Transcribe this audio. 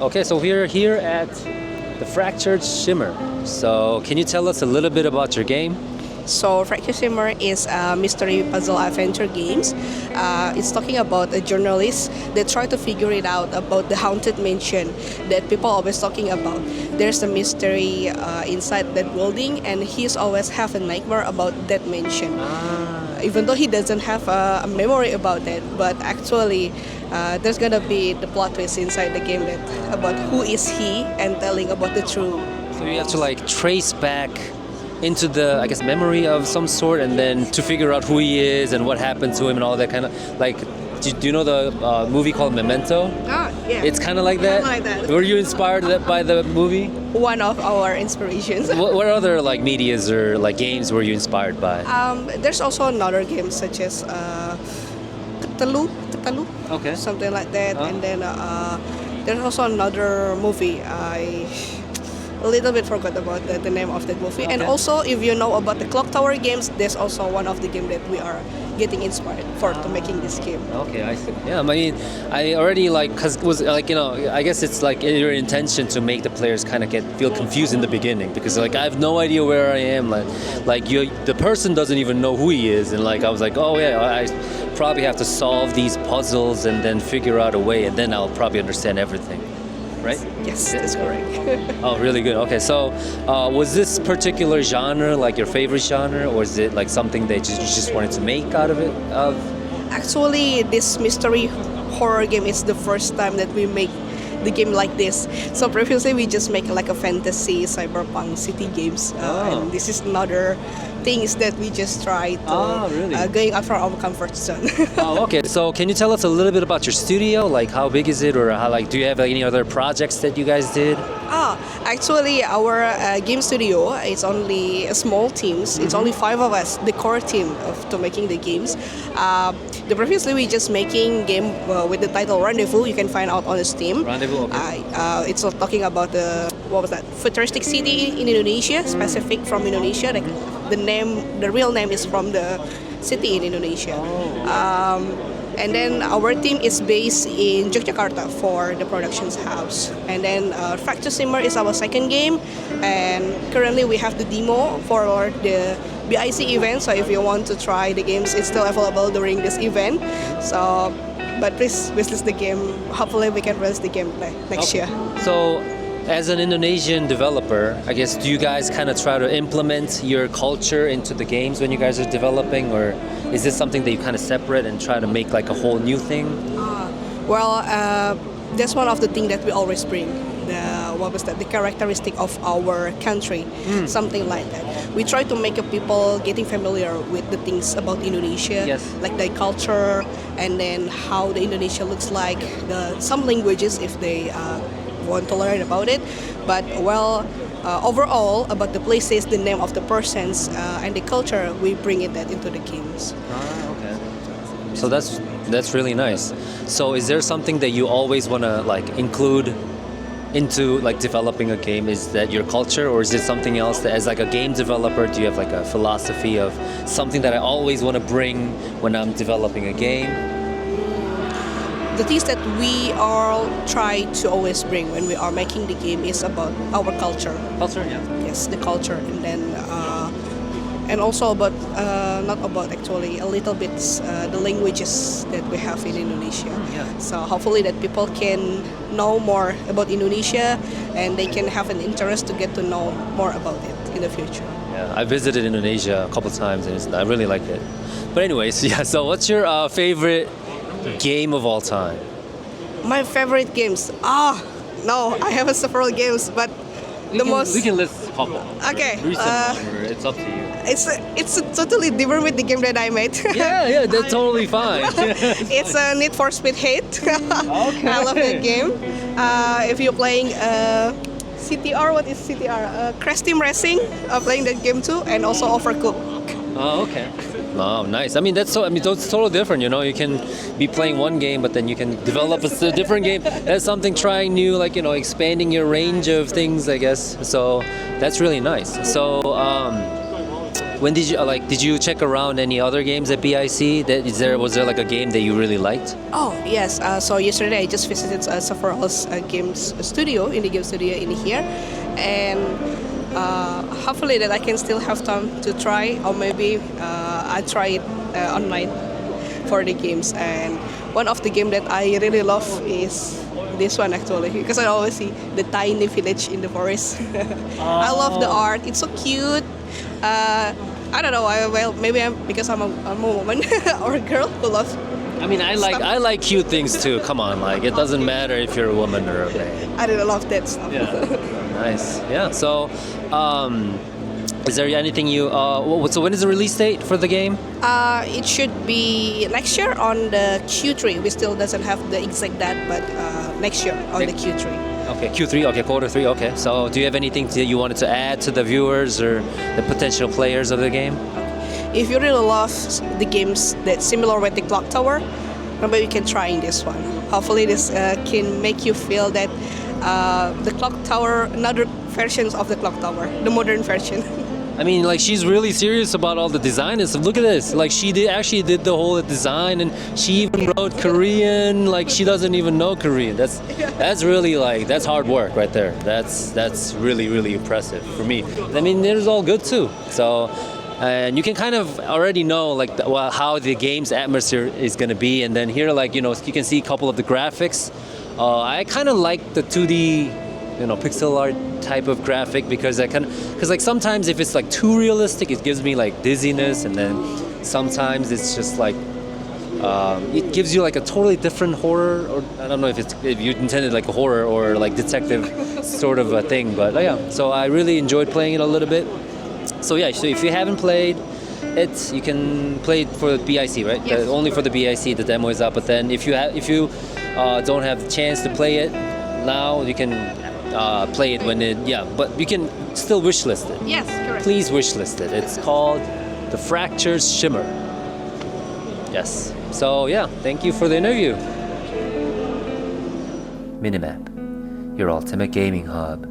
Okay, so we're here at the Fractured Shimmer. So can you tell us a little bit about your game? So Fractured Shimmer is a mystery puzzle adventure games. It's talking about a journalist that try to figure it out about the haunted mansion that people always talking about. There's a mystery inside that building, and he's always have a nightmare about that mansion. Even though he doesn't have a memory about it, but actually there's gonna be the plot twist inside the game that about who is he and telling about the truth. So you have to like trace back into the, I guess, memory of some sort, and then to figure out who he is and what happened to him and all that kind of like. Do you know the movie called Memento? Yeah. It's kind of like that. Kinda like that. Were you inspired by the movie? One of our inspirations. What other like medias or like games were you inspired by? There's also another game such as Ketelu, Okay. something like that, and then there's also another movie. I a little bit forgot about the name of that movie. And Okay. also, if you know about the Clock Tower games, there's also one of the game that we are getting inspired for to making this game. Okay, I see. Yeah, I mean, I already like, cause it was like, I guess it's like your intention to make the players kind of feel confused in the beginning, because like I have no idea where I am. Like the person doesn't even know who he is, and like I was like, oh yeah, I probably have to solve these puzzles and then figure out a way, and then I'll probably understand everything. Right? Yes, that's correct. Oh, really good. Okay, so was this particular genre like your favorite genre, or is it like something that you just wanted to make out of it? Actually, this mystery horror game is the first time that we make the game like this. So previously we just make like a fantasy cyberpunk city games, and this is another things that we just try to really? Going out from our comfort zone. Oh, okay. So can you tell us a little bit about your studio? Like how big is it, or how, like, do you have any other projects that you guys did? Actually, our game studio is only a small teams. It's only 5 of us, the core team to making the games. The previously we just making game with the title Rendezvous. You can find out on the Steam. Rendezvous. Okay. It's talking about the what was that futuristic city in Indonesia, specific from Indonesia. Like the real name is from the city in Indonesia. And then our team is based in Yogyakarta for the productions house. And then Fractured Shimmer is our second game, and currently we have the demo for the BIC event. So if you want to try the games, it's still available during this event. So, but please visit the game. Hopefully we can release the game next year. So, as an Indonesian developer, I guess, do you guys kind of try to implement your culture into the games when you guys are developing, or is this something that you kind of separate and try to make like a whole new thing? Well, that's one of the things that we always bring. The characteristic of our country, something like that. We try to make people getting familiar with the things about Indonesia, Yes. like the culture, and then how the Indonesia looks like. Some languages, if they want to learn about it, but overall about the places, the name of the persons, and the culture, we bring that into the games. Okay. So that's really nice. So is there something that you always want to like include into like developing a game? Is that your culture, or is it something else that as like a game developer, do you have like a philosophy of something that I always want to bring when I'm developing a game? The things that we all try to always bring when we are making the game is about our culture. Culture, yeah. Yes, the culture, and then and also about not about actually a little bit the languages that we have in Indonesia. Yeah. So hopefully that people can know more about Indonesia, and they can have an interest to get to know more about it in the future. Yeah, I visited Indonesia a couple times, and I really liked it. But anyways, yeah. So what's your favorite game of all time? My favorite games. No, I have several games, but We can list a couple. Okay, Recent one, or it's up to you. it's totally different with the game that I made. Yeah, that's totally fine. It's a Need for Speed Hate. Okay. I love that game. If you're playing CTR, what is CTR? Crash Team Racing. Playing that game too, and also Overcooked. Oh, okay. Oh, nice. I mean, that's totally different. You know, you can be playing one game, but then you can develop a different game. That's something trying new, like, expanding your range of things, I guess. So that's really nice. So when did you did you check around any other games at BIC? Was there like a game that you really liked? Oh yes. So yesterday I just visited several games studio in the game studio in here, and hopefully that I can still have time to try, or maybe I try it online for the games. And one of the game that I really love is this one actually, because I always see the tiny village in the forest. I love the art. It's so cute. I don't know. Maybe because I'm a woman or a girl who loves. I mean, I like cute things too. Come on, like it doesn't matter if you're a woman or a man. I really love that stuff. Yeah. Nice. Yeah. So, is there anything you? So when is the release date for the game? It should be next year on the Q3. We still doesn't have the exact date, but next year on the Q3. Okay, Q3. Okay, quarter 3. Okay. So, do you have anything that you wanted to add to the viewers or the potential players of the game? If you really love the games that similar with the Clock Tower, maybe you can try in this one. Hopefully, this can make you feel that the Clock Tower, another versions of the Clock Tower, the modern version. I mean, like she's really serious about all the design and stuff. Look at this. Like she actually did the whole design, and she even wrote Korean. Like she doesn't even know Korean. That's really that's hard work right there. That's really impressive for me. I mean, it was all good too. So, and you can kind of already know how the game's atmosphere is gonna be. And then here, you can see a couple of the graphics. I kind of like the 2D, pixel art type of graphic because sometimes if it's too realistic, it gives me dizziness, and then sometimes it's just it gives you a totally different horror, or I don't know if you intended a horror or detective sort of a thing, but yeah. So I really enjoyed playing it a little bit. So yeah, so if you haven't played it, you can play it for the BIC, right? Yes. Only for the BIC, the demo is up. But then if you don't have the chance to play it now, you can play it when but you can still wishlist it. Yes, correct. Please wishlist it. It's called the Fractured Shimmer. Yes. So yeah, thank you for the interview. Minimap, your ultimate gaming hub.